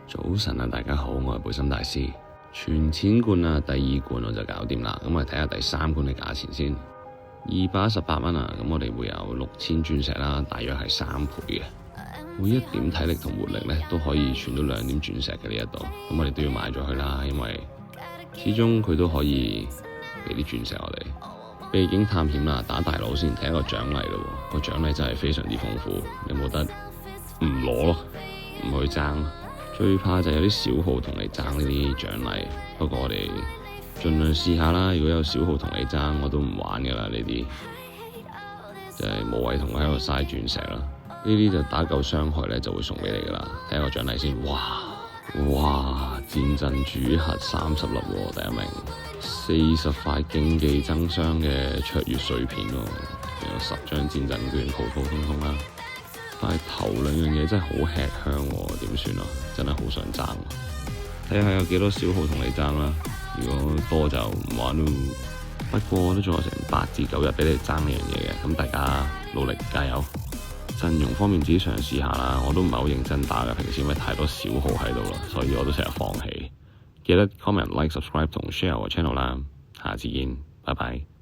早晨啊，大家好，我係貝心大師。全錢罐啊，第二罐我就搞掂啦。咁我哋睇下第三罐嘅價錢先，218蚊啊。咁我哋會有6000鑽石啦，大約係3倍嘅。每一點體力同活力咧都可以存到2點鑽石嘅呢一度。咁我哋都要買咗佢啦，因為始終佢都可以俾啲鑽石我哋。秘境探險啦，打大佬先睇一個獎勵咯。個獎勵真係非常之豐富，有冇得唔攞咯？唔去爭。最怕就有啲小號同你爭呢啲獎勵，不過我哋盡量試下啦。如果有小號同你爭，我都唔玩噶啦。呢啲就係無謂同佢喺度嘥鑽石啦。呢啲就打夠傷害咧，就會送俾你噶啦。睇下個獎勵先，哇！戰陣主核30粒喎，第一名40塊競技增傷嘅卓越碎片喎，有10張戰陣券，普普通通啦。但係頭兩樣嘢真係好吃香喎，點算啊？真係好想爭，睇下有幾多小號同你爭啦。如果多就唔玩咯。不過都仲有成8至9日俾你爭呢樣嘢嘅，咁大家努力加油。陣容方面自己嘗試下啦，我都唔係好認真打嘅，平時因為太多小號喺度啦，所以我都成日放棄。記得 comment、like、subscribe 同 share 我 channel 啦，下次見，拜拜。